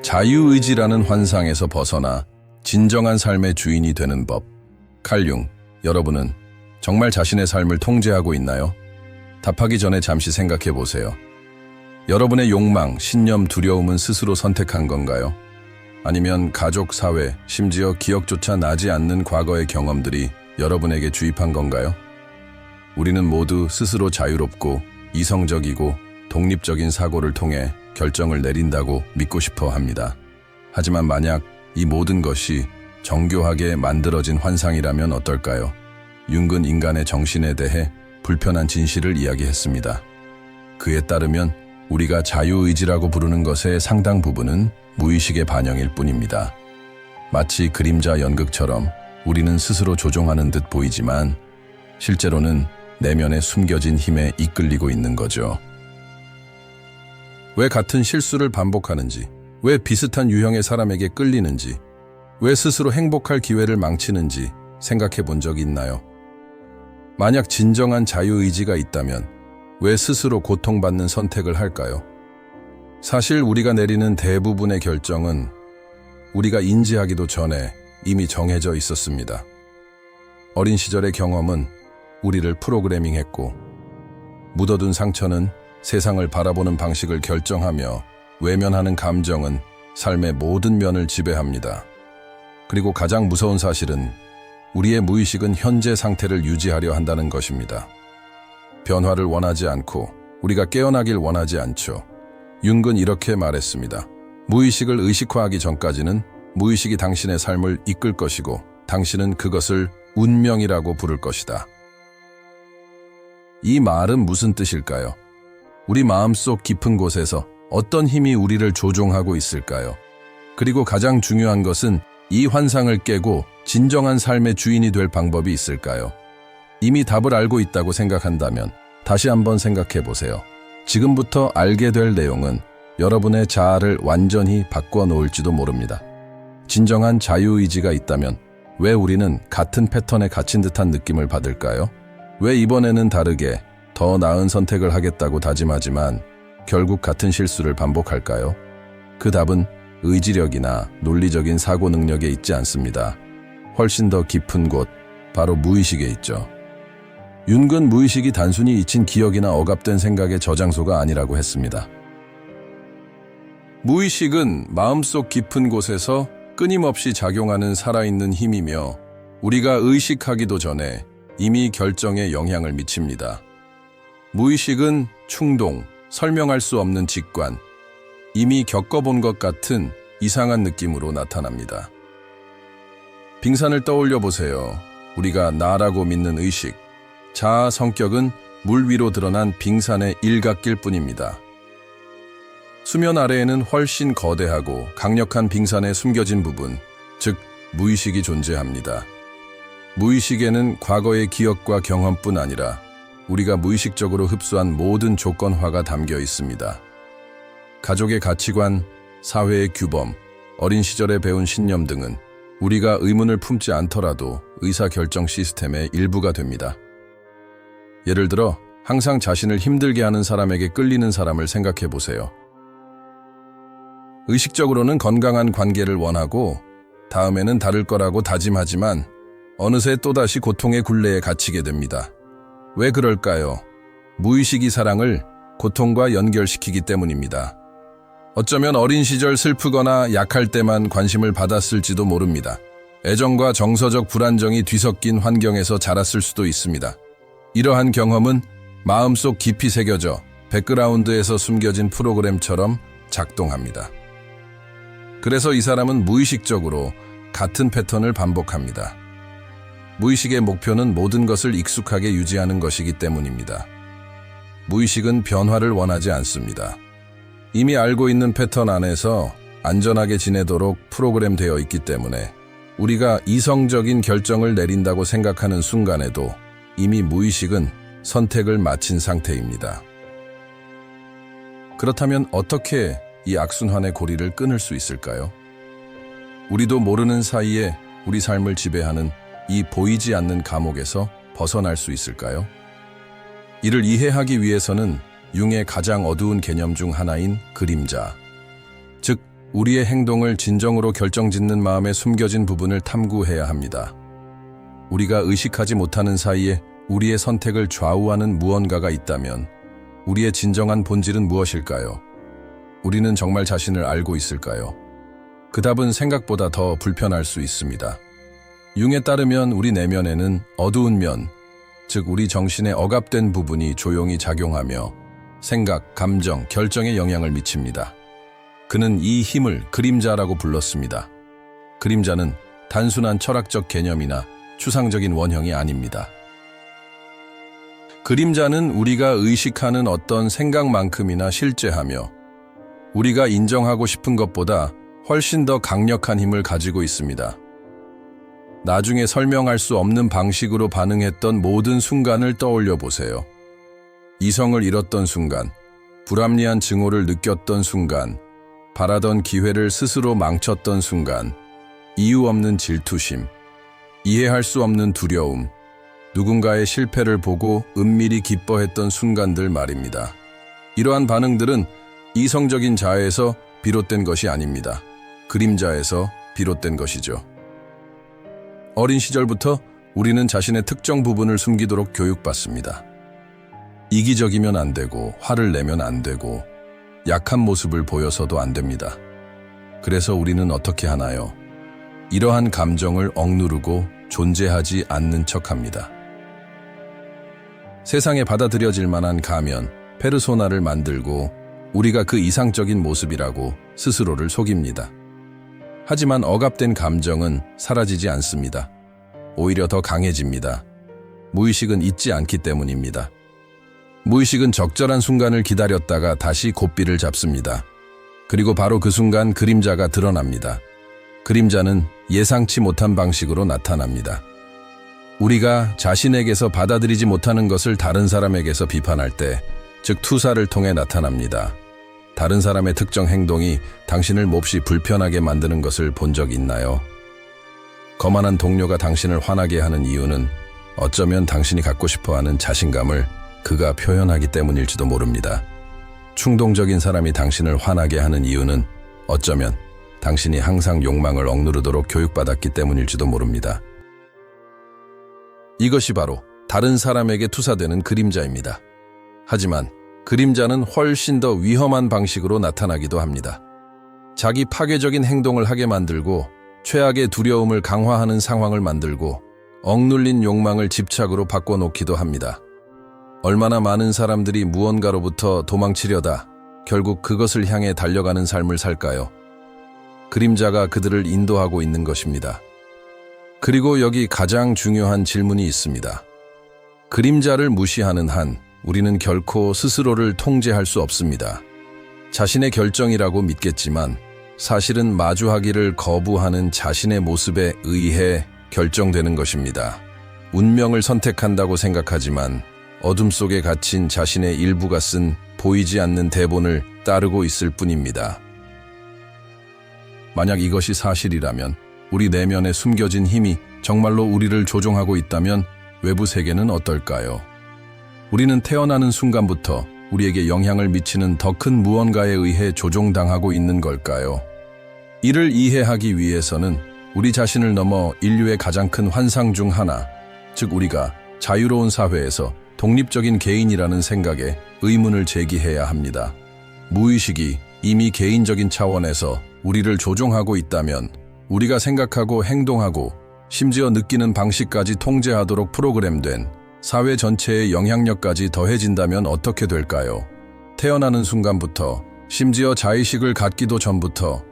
자유의지라는 환상에서 벗어나 진정한 삶의 주인이 되는 법. 칼 융, 여러분은 정말 자신의 삶을 통제하고 있나요? 답하기 전에 잠시 생각해 보세요. 여러분의 욕망, 신념, 두려움은 스스로 선택한 건가요? 아니면 가족, 사회, 심지어 기억조차 나지 않는 과거의 경험들이 여러분에게 주입한 건가요? 우리는 모두 스스로 자유롭고 이성적이고 독립적인 사고를 통해 결정을 내린다고 믿고 싶어 합니다. 하지만 만약 이 모든 것이 정교하게 만들어진 환상이라면 어떨까요? 융은 인간의 정신에 대해 불편한 진실을 이야기했습니다. 그에 따르면 우리가 자유의지라고 부르는 것의 상당 부분은 무의식의 반영일 뿐입니다. 마치 그림자 연극처럼 우리는 스스로 조종하는 듯 보이지만 실제로는 내면에 숨겨진 힘에 이끌리고 있는 거죠. 왜 같은 실수를 반복하는지, 왜 비슷한 유형의 사람에게 끌리는지, 왜 스스로 행복할 기회를 망치는지 생각해 본 적이 있나요? 만약 진정한 자유의지가 있다면 왜 스스로 고통받는 선택을 할까요? 사실 우리가 내리는 대부분의 결정은 우리가 인지하기도 전에 이미 정해져 있었습니다. 어린 시절의 경험은 우리를 프로그래밍했고, 묻어둔 상처는 세상을 바라보는 방식을 결정하며 외면하는 감정은 삶의 모든 면을 지배합니다. 그리고 가장 무서운 사실은 우리의 무의식은 현재 상태를 유지하려 한다는 것입니다. 변화를 원하지 않고 우리가 깨어나길 원하지 않죠. 융은 이렇게 말했습니다. 무의식을 의식화하기 전까지는 무의식이 당신의 삶을 이끌 것이고 당신은 그것을 운명이라고 부를 것이다. 이 말은 무슨 뜻일까요? 우리 마음속 깊은 곳에서 어떤 힘이 우리를 조종하고 있을까요? 그리고 가장 중요한 것은 이 환상을 깨고 진정한 삶의 주인이 될 방법이 있을까요? 이미 답을 알고 있다고 생각한다면 다시 한번 생각해 보세요. 지금부터 알게 될 내용은 여러분의 자아를 완전히 바꿔 놓을지도 모릅니다. 진정한 자유의지가 있다면 왜 우리는 같은 패턴에 갇힌 듯한 느낌을 받을까요? 왜 이번에는 다르게 더 나은 선택을 하겠다고 다짐하지만 결국 같은 실수를 반복할까요? 그 답은 의지력이나 논리적인 사고 능력에 있지 않습니다. 훨씬 더 깊은 곳, 바로 무의식에 있죠. 융은 무의식이 단순히 잊힌 기억이나 억압된 생각의 저장소가 아니라고 했습니다. 무의식은 마음속 깊은 곳에서 끊임없이 작용하는 살아있는 힘이며 우리가 의식하기도 전에 이미 결정에 영향을 미칩니다. 무의식은 충동, 설명할 수 없는 직관, 이미 겪어본 것 같은 이상한 느낌으로 나타납니다. 빙산을 떠올려 보세요. 우리가 나라고 믿는 의식, 자아 성격은 물 위로 드러난 빙산의 일각일 뿐입니다. 수면 아래에는 훨씬 거대하고 강력한 빙산에 숨겨진 부분, 즉 무의식이 존재합니다. 무의식에는 과거의 기억과 경험뿐 아니라 우리가 무의식적으로 흡수한 모든 조건화가 담겨 있습니다. 가족의 가치관, 사회의 규범, 어린 시절에 배운 신념 등은 우리가 의문을 품지 않더라도 의사결정 시스템의 일부가 됩니다. 예를 들어 항상 자신을 힘들게 하는 사람에게 끌리는 사람을 생각해 보세요. 의식적으로는 건강한 관계를 원하고 다음에는 다를 거라고 다짐하지만 어느새 또다시 고통의 굴레에 갇히게 됩니다. 왜 그럴까요? 무의식이 사랑을 고통과 연결시키기 때문입니다. 어쩌면 어린 시절 슬프거나 약할 때만 관심을 받았을지도 모릅니다. 애정과 정서적 불안정이 뒤섞인 환경에서 자랐을 수도 있습니다. 이러한 경험은 마음속 깊이 새겨져 백그라운드에서 숨겨진 프로그램처럼 작동합니다. 그래서 이 사람은 무의식적으로 같은 패턴을 반복합니다. 무의식의 목표는 모든 것을 익숙하게 유지하는 것이기 때문입니다. 무의식은 변화를 원하지 않습니다. 이미 알고 있는 패턴 안에서 안전하게 지내도록 프로그램되어 있기 때문에 우리가 이성적인 결정을 내린다고 생각하는 순간에도 이미 무의식은 선택을 마친 상태입니다. 그렇다면 어떻게 이 악순환의 고리를 끊을 수 있을까요? 우리도 모르는 사이에 우리 삶을 지배하는 이 보이지 않는 감옥에서 벗어날 수 있을까요? 이를 이해하기 위해서는 융의 가장 어두운 개념 중 하나인 그림자, 즉 우리의 행동을 진정으로 결정짓는 마음에 숨겨진 부분을 탐구해야 합니다. 우리가 의식하지 못하는 사이에 우리의 선택을 좌우하는 무언가가 있다면 우리의 진정한 본질은 무엇일까요? 우리는 정말 자신을 알고 있을까요? 그 답은 생각보다 더 불편할 수 있습니다. 융에 따르면 우리 내면에는 어두운 면, 즉 우리 정신에 억압된 부분이 조용히 작용하며 생각, 감정, 결정에 영향을 미칩니다. 그는 이 힘을 그림자라고 불렀습니다. 그림자는 단순한 철학적 개념이나 추상적인 원형이 아닙니다. 그림자는 우리가 의식하는 어떤 생각만큼이나 실제하며 우리가 인정하고 싶은 것보다 훨씬 더 강력한 힘을 가지고 있습니다. 나중에 설명할 수 없는 방식으로 반응했던 모든 순간을 떠올려 보세요. 이성을 잃었던 순간, 불합리한 증오를 느꼈던 순간, 바라던 기회를 스스로 망쳤던 순간, 이유 없는 질투심, 이해할 수 없는 두려움, 누군가의 실패를 보고 은밀히 기뻐했던 순간들 말입니다. 이러한 반응들은 이성적인 자아에서 비롯된 것이 아닙니다. 그림자에서 비롯된 것이죠. 어린 시절부터 우리는 자신의 특정 부분을 숨기도록 교육받습니다. 이기적이면 안 되고, 화를 내면 안 되고, 약한 모습을 보여서도 안 됩니다. 그래서 우리는 어떻게 하나요? 이러한 감정을 억누르고 존재하지 않는 척합니다. 세상에 받아들여질 만한 가면, 페르소나를 만들고 우리가 그 이상적인 모습이라고 스스로를 속입니다. 하지만 억압된 감정은 사라지지 않습니다. 오히려 더 강해집니다. 무의식은 잊지 않기 때문입니다. 무의식은 적절한 순간을 기다렸다가 다시 고삐를 잡습니다. 그리고 바로 그 순간 그림자가 드러납니다. 그림자는 예상치 못한 방식으로 나타납니다. 우리가 자신에게서 받아들이지 못하는 것을 다른 사람에게서 비판할 때, 즉 투사를 통해 나타납니다. 다른 사람의 특정 행동이 당신을 몹시 불편하게 만드는 것을 본 적 있나요? 거만한 동료가 당신을 화나게 하는 이유는 어쩌면 당신이 갖고 싶어하는 자신감을 그가 표현하기 때문일지도 모릅니다. 충동적인 사람이 당신을 화나게 하는 이유는 어쩌면 당신이 항상 욕망을 억누르도록 교육받았기 때문일지도 모릅니다. 이것이 바로 다른 사람에게 투사되는 그림자입니다. 하지만 그림자는 훨씬 더 위험한 방식으로 나타나기도 합니다. 자기 파괴적인 행동을 하게 만들고 최악의 두려움을 강화하는 상황을 만들고 억눌린 욕망을 집착으로 바꿔놓기도 합니다. 얼마나 많은 사람들이 무언가로부터 도망치려다 결국 그것을 향해 달려가는 삶을 살까요? 그림자가 그들을 인도하고 있는 것입니다. 그리고 여기 가장 중요한 질문이 있습니다. 그림자를 무시하는 한 우리는 결코 스스로를 통제할 수 없습니다. 자신의 결정이라고 믿겠지만 사실은 마주하기를 거부하는 자신의 모습에 의해 결정되는 것입니다. 운명을 선택한다고 생각하지만 어둠 속에 갇힌 자신의 일부가 쓴 보이지 않는 대본을 따르고 있을 뿐입니다. 만약 이것이 사실이라면, 우리 내면에 숨겨진 힘이 정말로 우리를 조종하고 있다면 외부 세계는 어떨까요? 우리는 태어나는 순간부터 우리에게 영향을 미치는 더 큰 무언가에 의해 조종당하고 있는 걸까요? 이를 이해하기 위해서는 우리 자신을 넘어 인류의 가장 큰 환상 중 하나, 즉 우리가 자유로운 사회에서 독립적인 개인이라는 생각에 의문을 제기해야 합니다. 무의식이 이미 개인적인 차원에서 우리를 조종하고 있다면 우리가 생각하고 행동하고 심지어 느끼는 방식까지 통제하도록 프로그램된 사회 전체의 영향력까지 더해진다면 어떻게 될까요? 태어나는 순간부터, 심지어 자의식을 갖기도 전부터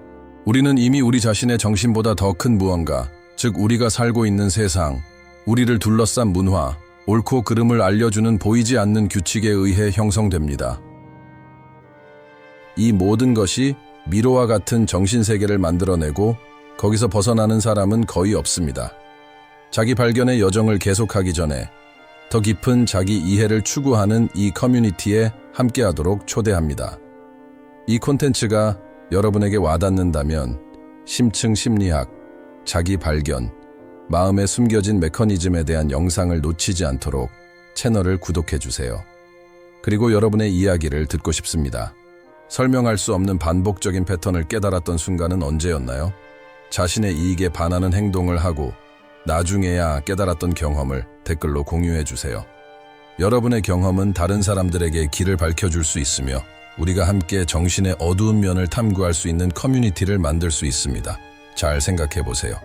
우리는 이미 우리 자신의 정신보다 더 큰 무언가, 즉 우리가 살고 있는 세상, 우리를 둘러싼 문화, 옳고 그름을 알려주는 보이지 않는 규칙에 의해 형성됩니다. 이 모든 것이 미로와 같은 정신세계를 만들어내고 거기서 벗어나는 사람은 거의 없습니다. 자기 발견의 여정을 계속하기 전에 더 깊은 자기 이해를 추구하는 이 커뮤니티에 함께하도록 초대합니다. 이 콘텐츠가 여러분에게 와닿는다면 심층 심리학, 자기 발견, 마음에 숨겨진 메커니즘에 대한 영상을 놓치지 않도록 채널을 구독해주세요. 그리고 여러분의 이야기를 듣고 싶습니다. 설명할 수 없는 반복적인 패턴을 깨달았던 순간은 언제였나요? 자신의 이익에 반하는 행동을 하고 나중에야 깨달았던 경험을 댓글로 공유해 주세요. 여러분의 경험은 다른 사람들에게 길을 밝혀줄 수 있으며 우리가 함께 정신의 어두운 면을 탐구할 수 있는 커뮤니티를 만들 수 있습니다. 잘 생각해 보세요.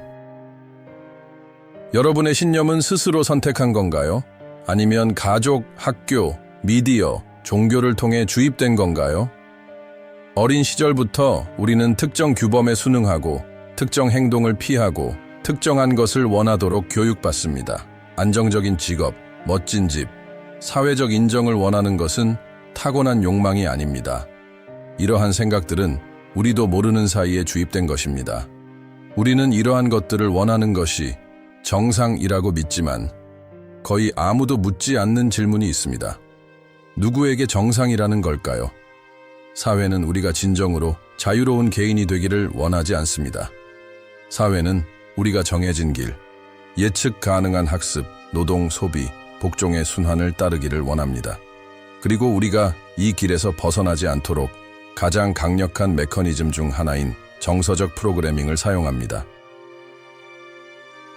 여러분의 신념은 스스로 선택한 건가요? 아니면 가족, 학교, 미디어, 종교를 통해 주입된 건가요? 어린 시절부터 우리는 특정 규범에 순응하고 특정 행동을 피하고 특정한 것을 원하도록 교육받습니다. 안정적인 직업, 멋진 집, 사회적 인정을 원하는 것은 타고난 욕망이 아닙니다. 이러한 생각들은 우리도 모르는 사이에 주입된 것입니다. 우리는 이러한 것들을 원하는 것이 정상이라고 믿지만 거의 아무도 묻지 않는 질문이 있습니다. 누구에게 정상이라는 걸까요? 사회는 우리가 진정으로 자유로운 개인이 되기를 원하지 않습니다. 사회는 우리가 정해진 길, 예측 가능한 학습, 노동, 소비, 복종의 순환을 따르기를 원합니다. 그리고 우리가 이 길에서 벗어나지 않도록 가장 강력한 메커니즘 중 하나인 정서적 프로그래밍을 사용합니다.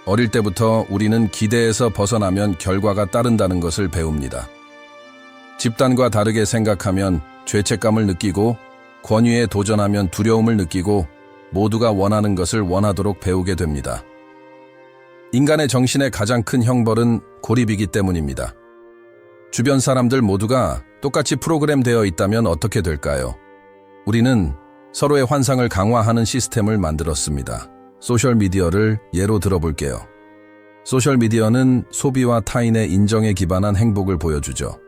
어릴 때부터 우리는 기대에서 벗어나면 결과가 따른다는 것을 배웁니다. 집단과 다르게 생각하면 죄책감을 느끼고 권위에 도전하면 두려움을 느끼고 모두가 원하는 것을 원하도록 배우게 됩니다. 인간의 정신의 가장 큰 형벌은 고립이기 때문입니다. 주변 사람들 모두가 똑같이 프로그램되어 있다면 어떻게 될까요? 우리는 서로의 환상을 강화하는 시스템을 만들었습니다. 소셜미디어를 예로 들어볼게요. 소셜미디어는 소비와 타인의 인정에 기반한 행복을 보여주죠.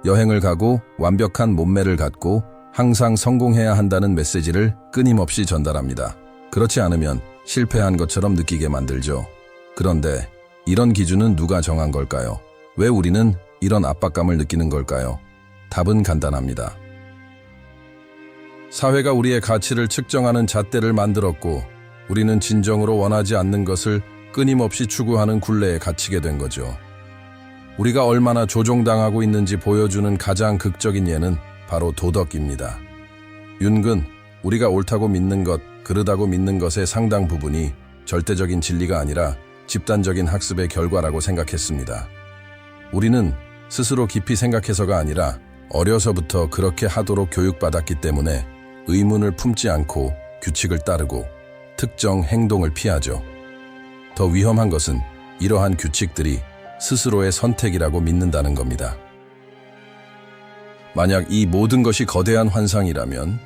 여행을 가고 완벽한 몸매를 갖고 항상 성공해야 한다는 메시지를 끊임없이 전달합니다. 그렇지 않으면 실패한 것처럼 느끼게 만들죠. 그런데 이런 기준은 누가 정한 걸까요? 왜 우리는 이런 압박감을 느끼는 걸까요? 답은 간단합니다. 사회가 우리의 가치를 측정하는 잣대를 만들었고 우리는 진정으로 원하지 않는 것을 끊임없이 추구하는 굴레에 갇히게 된 거죠. 우리가 얼마나 조종당하고 있는지 보여주는 가장 극적인 예는 바로 도덕입니다. 윤근, 우리가 옳다고 믿는 것, 그르다고 믿는 것의 상당 부분이 절대적인 진리가 아니라 집단적인 학습의 결과라고 생각했습니다. 우리는 스스로 깊이 생각해서가 아니라 어려서부터 그렇게 하도록 교육받았기 때문에 의문을 품지 않고 규칙을 따르고 특정 행동을 피하죠. 더 위험한 것은 이러한 규칙들이 스스로의 선택이라고 믿는다는 겁니다. 만약 이 모든 것이 거대한 환상이라면,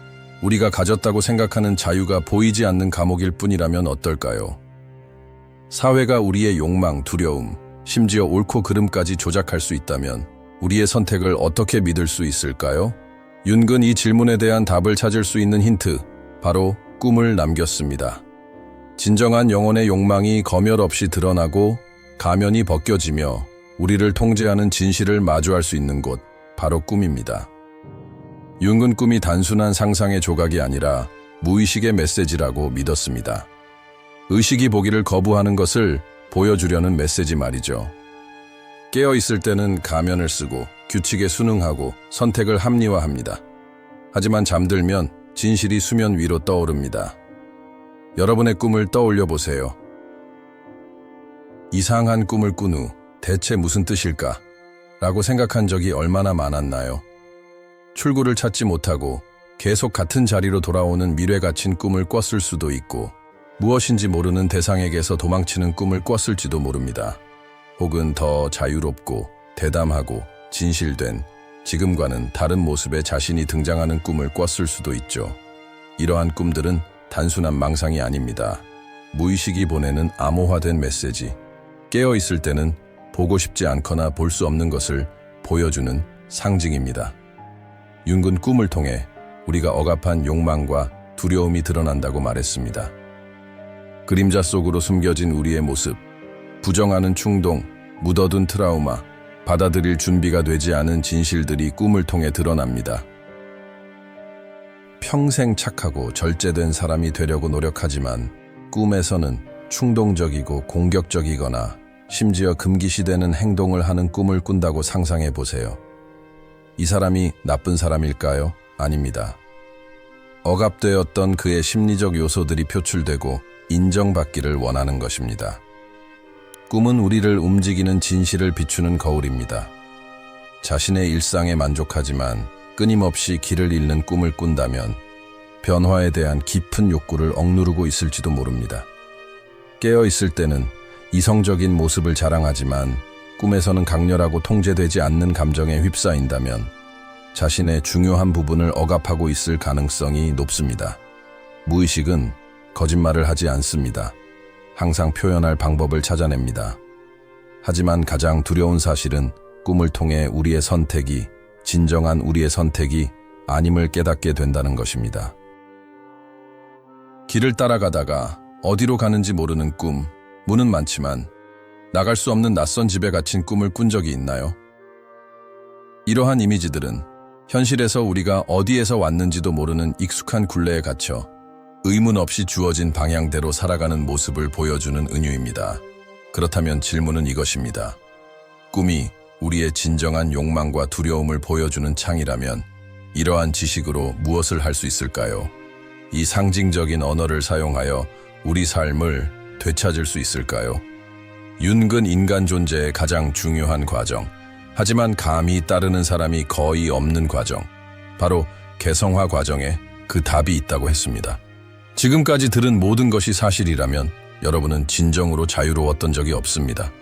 우리가 가졌다고 생각하는 자유가 보이지 않는 감옥일 뿐이라면 어떨까요? 사회가 우리의 욕망, 두려움, 심지어 옳고 그름까지 조작할 수 있다면 우리의 선택을 어떻게 믿을 수 있을까요? 윤근 이 질문에 대한 답을 찾을 수 있는 힌트, 바로 꿈을 남겼습니다. 진정한 영혼의 욕망이 검열 없이 드러나고 가면이 벗겨지며 우리를 통제하는 진실을 마주할 수 있는 곳, 바로 꿈입니다. 윤근 꿈이 단순한 상상의 조각이 아니라 무의식의 메시지라고 믿었습니다. 의식이 보기를 거부하는 것을 보여주려는 메시지 말이죠. 깨어있을 때는 가면을 쓰고 규칙에 순응하고 선택을 합리화합니다. 하지만 잠들면 진실이 수면 위로 떠오릅니다. 여러분의 꿈을 떠올려 보세요. 이상한 꿈을 꾼 후 대체 무슨 뜻일까? 라고 생각한 적이 얼마나 많았나요? 출구를 찾지 못하고 계속 같은 자리로 돌아오는 미래 갇힌 꿈을 꿨을 수도 있고 무엇인지 모르는 대상에게서 도망치는 꿈을 꿨을지도 모릅니다. 혹은 더 자유롭고 대담하고 진실된 지금과는 다른 모습의 자신이 등장하는 꿈을 꿨을 수도 있죠. 이러한 꿈들은 단순한 망상이 아닙니다. 무의식이 보내는 암호화된 메시지, 깨어있을 때는 보고 싶지 않거나 볼 수 없는 것을 보여주는 상징입니다. 윤근 꿈을 통해 우리가 억압한 욕망과 두려움이 드러난다고 말했습니다. 그림자 속으로 숨겨진 우리의 모습, 부정하는 충동, 묻어둔 트라우마, 받아들일 준비가 되지 않은 진실들이 꿈을 통해 드러납니다. 평생 착하고 절제된 사람이 되려고 노력하지만 꿈에서는 충동적이고 공격적이거나 심지어 금기시되는 행동을 하는 꿈을 꾼다고 상상해 보세요. 이 사람이 나쁜 사람일까요? 아닙니다. 억압되었던 그의 심리적 요소들이 표출되고 인정받기를 원하는 것입니다. 꿈은 우리를 움직이는 진실을 비추는 거울입니다. 자신의 일상에 만족하지만 끊임없이 길을 잃는 꿈을 꾼다면 변화에 대한 깊은 욕구를 억누르고 있을지도 모릅니다. 깨어 있을 때는 이성적인 모습을 자랑하지만 꿈에서는 강렬하고 통제되지 않는 감정에 휩싸인다면 자신의 중요한 부분을 억압하고 있을 가능성이 높습니다. 무의식은 거짓말을 하지 않습니다. 항상 표현할 방법을 찾아냅니다. 하지만 가장 두려운 사실은 꿈을 통해 우리의 선택이 진정한 우리의 선택이 아님을 깨닫게 된다는 것입니다. 길을 따라가다가 어디로 가는지 모르는 꿈, 문은 많지만 나갈 수 없는 낯선 집에 갇힌 꿈을 꾼 적이 있나요? 이러한 이미지들은 현실에서 우리가 어디에서 왔는지도 모르는 익숙한 굴레에 갇혀 의문 없이 주어진 방향대로 살아가는 모습을 보여주는 은유입니다. 그렇다면 질문은 이것입니다. 꿈이 우리의 진정한 욕망과 두려움을 보여주는 창이라면 이러한 지식으로 무엇을 할 수 있을까요? 이 상징적인 언어를 사용하여 우리 삶을 되찾을 수 있을까요? 윤근 인간 존재의 가장 중요한 과정, 하지만 감히 따르는 사람이 거의 없는 과정, 바로 개성화 과정에 그 답이 있다고 했습니다. 지금까지 들은 모든 것이 사실이라면 여러분은 진정으로 자유로웠던 적이 없습니다.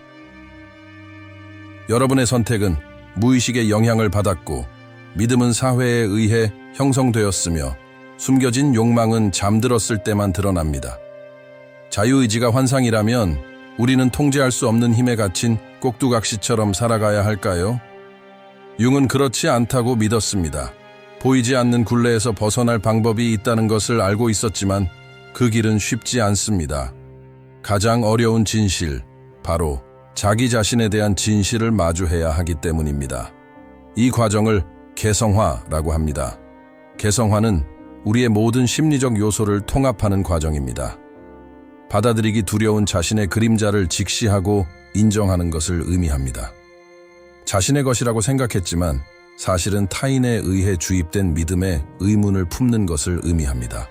여러분의 선택은 무의식의 영향을 받았고 믿음은 사회에 의해 형성되었으며 숨겨진 욕망은 잠들었을 때만 드러납니다. 자유의지가 환상이라면 우리는 통제할 수 없는 힘에 갇힌 꼭두각시처럼 살아가야 할까요? 융은 그렇지 않다고 믿었습니다. 보이지 않는 굴레에서 벗어날 방법이 있다는 것을 알고 있었지만 그 길은 쉽지 않습니다. 가장 어려운 진실, 바로 자기 자신에 대한 진실을 마주해야 하기 때문입니다. 이 과정을 개성화라고 합니다. 개성화는 우리의 모든 심리적 요소를 통합하는 과정입니다. 받아들이기 두려운 자신의 그림자를 직시하고 인정하는 것을 의미합니다. 자신의 것이라고 생각했지만 사실은 타인에 의해 주입된 믿음에 의문을 품는 것을 의미합니다.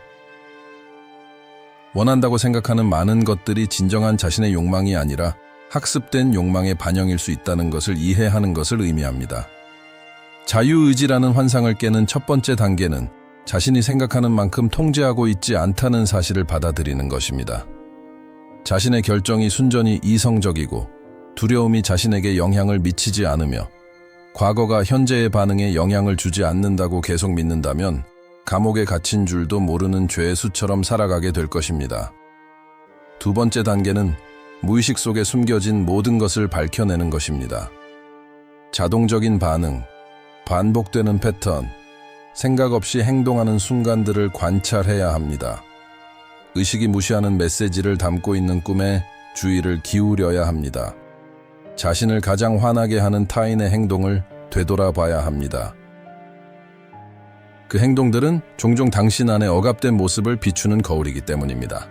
원한다고 생각하는 많은 것들이 진정한 자신의 욕망이 아니라 학습된 욕망의 반영일 수 있다는 것을 이해하는 것을 의미합니다. 자유의지라는 환상을 깨는 첫 번째 단계는 자신이 생각하는 만큼 통제하고 있지 않다는 사실을 받아들이는 것입니다. 자신의 결정이 순전히 이성적이고 두려움이 자신에게 영향을 미치지 않으며 과거가 현재의 반응에 영향을 주지 않는다고 계속 믿는다면 감옥에 갇힌 줄도 모르는 죄수처럼 살아가게 될 것입니다. 두 번째 단계는 무의식 속에 숨겨진 모든 것을 밝혀내는 것입니다. 자동적인 반응, 반복되는 패턴, 생각 없이 행동하는 순간들을 관찰해야 합니다. 의식이 무시하는 메시지를 담고 있는 꿈에 주의를 기울여야 합니다. 자신을 가장 화나게 하는 타인의 행동을 되돌아봐야 합니다. 그 행동들은 종종 당신 안에 억압된 모습을 비추는 거울이기 때문입니다.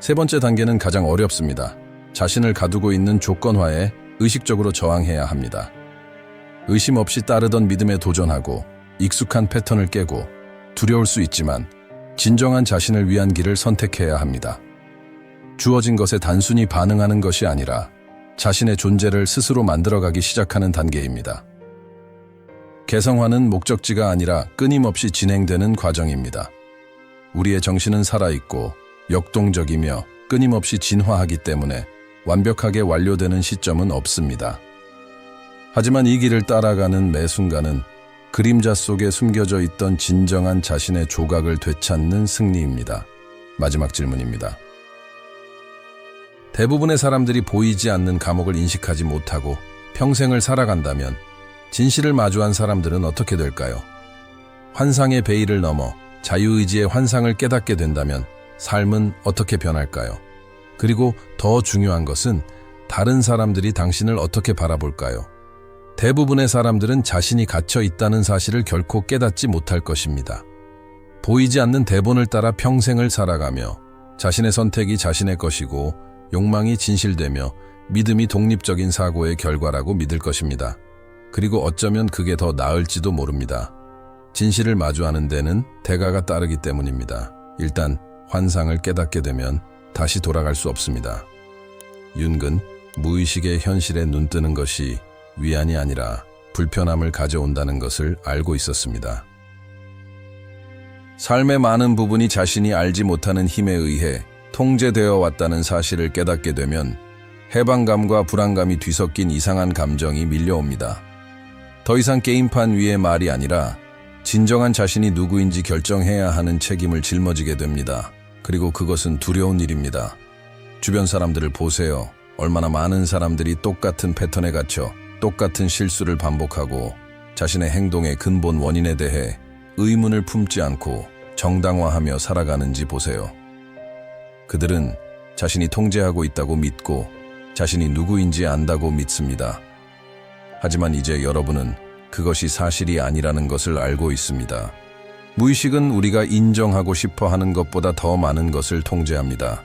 세 번째 단계는 가장 어렵습니다. 자신을 가두고 있는 조건화에 의식적으로 저항해야 합니다. 의심 없이 따르던 믿음에 도전하고 익숙한 패턴을 깨고 두려울 수 있지만 진정한 자신을 위한 길을 선택해야 합니다. 주어진 것에 단순히 반응하는 것이 아니라 자신의 존재를 스스로 만들어가기 시작하는 단계입니다. 개성화는 목적지가 아니라 끊임없이 진행되는 과정입니다. 우리의 정신은 살아있고 역동적이며 끊임없이 진화하기 때문에 완벽하게 완료되는 시점은 없습니다. 하지만 이 길을 따라가는 매 순간은 그림자 속에 숨겨져 있던 진정한 자신의 조각을 되찾는 승리입니다. 마지막 질문입니다. 대부분의 사람들이 보이지 않는 감옥을 인식하지 못하고 평생을 살아간다면 진실을 마주한 사람들은 어떻게 될까요? 환상의 베일을 넘어 자유의지의 환상을 깨닫게 된다면 삶은 어떻게 변할까요? 그리고 더 중요한 것은 다른 사람들이 당신을 어떻게 바라볼까요? 대부분의 사람들은 자신이 갇혀 있다는 사실을 결코 깨닫지 못할 것입니다. 보이지 않는 대본을 따라 평생을 살아가며 자신의 선택이 자신의 것이고 욕망이 진실되며 믿음이 독립적인 사고의 결과라고 믿을 것입니다. 그리고 어쩌면 그게 더 나을지도 모릅니다. 진실을 마주하는 데는 대가가 따르기 때문입니다. 일단 환상을 깨닫게 되면 다시 돌아갈 수 없습니다. 윤근, 무의식의 현실에 눈뜨는 것이 위안이 아니라 불편함을 가져온다는 것을 알고 있었습니다. 삶의 많은 부분이 자신이 알지 못하는 힘에 의해 통제되어 왔다는 사실을 깨닫게 되면 해방감과 불안감이 뒤섞인 이상한 감정이 밀려옵니다. 더 이상 게임판 위의 말이 아니라 진정한 자신이 누구인지 결정해야 하는 책임을 짊어지게 됩니다. 그리고 그것은 두려운 일입니다. 주변 사람들을 보세요. 얼마나 많은 사람들이 똑같은 패턴에 갇혀 똑같은 실수를 반복하고 자신의 행동의 근본 원인에 대해 의문을 품지 않고 정당화하며 살아가는지 보세요. 그들은 자신이 통제하고 있다고 믿고 자신이 누구인지 안다고 믿습니다. 하지만 이제 여러분은 그것이 사실이 아니라는 것을 알고 있습니다. 무의식은 우리가 인정하고 싶어 하는 것보다 더 많은 것을 통제합니다.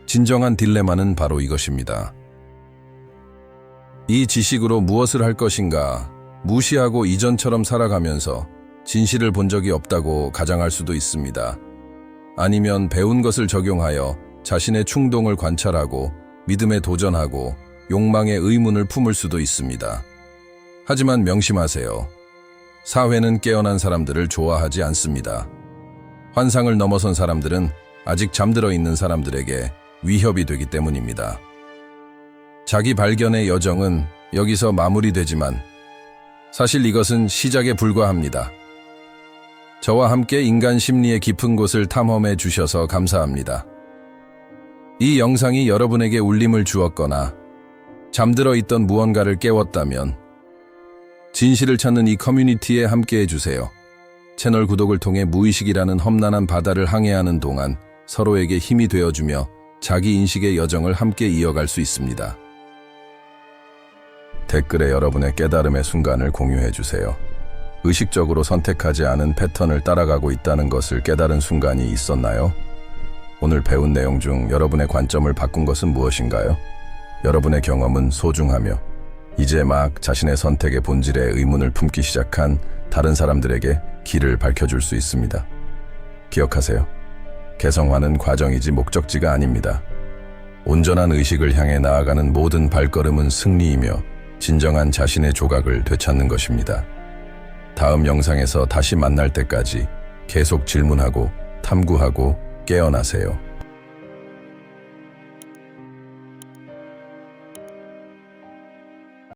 진정한 딜레마는 바로 이것입니다. 이 지식으로 무엇을 할 것인가 무시하고 이전처럼 살아가면서 진실을 본 적이 없다고 가정할 수도 있습니다. 아니면 배운 것을 적용하여 자신의 충동을 관찰하고 믿음에 도전하고 욕망의 의문을 품을 수도 있습니다. 하지만 명심하세요. 사회는 깨어난 사람들을 좋아하지 않습니다. 환상을 넘어선 사람들은 아직 잠들어 있는 사람들에게 위협이 되기 때문입니다. 자기 발견의 여정은 여기서 마무리되지만 사실 이것은 시작에 불과합니다. 저와 함께 인간 심리의 깊은 곳을 탐험해 주셔서 감사합니다. 이 영상이 여러분에게 울림을 주었거나 잠들어 있던 무언가를 깨웠다면 진실을 찾는 이 커뮤니티에 함께해 주세요. 채널 구독을 통해 무의식이라는 험난한 바다를 항해하는 동안 서로에게 힘이 되어주며 자기 인식의 여정을 함께 이어갈 수 있습니다. 댓글에 여러분의 깨달음의 순간을 공유해 주세요. 의식적으로 선택하지 않은 패턴을 따라가고 있다는 것을 깨달은 순간이 있었나요? 오늘 배운 내용 중 여러분의 관점을 바꾼 것은 무엇인가요? 여러분의 경험은 소중하며 이제 막 자신의 선택의 본질에 의문을 품기 시작한 다른 사람들에게 길을 밝혀줄 수 있습니다. 기억하세요. 개성화는 과정이지 목적지가 아닙니다. 온전한 의식을 향해 나아가는 모든 발걸음은 승리이며 진정한 자신의 조각을 되찾는 것입니다. 다음 영상에서 다시 만날 때까지 계속 질문하고 탐구하고 깨어나세요.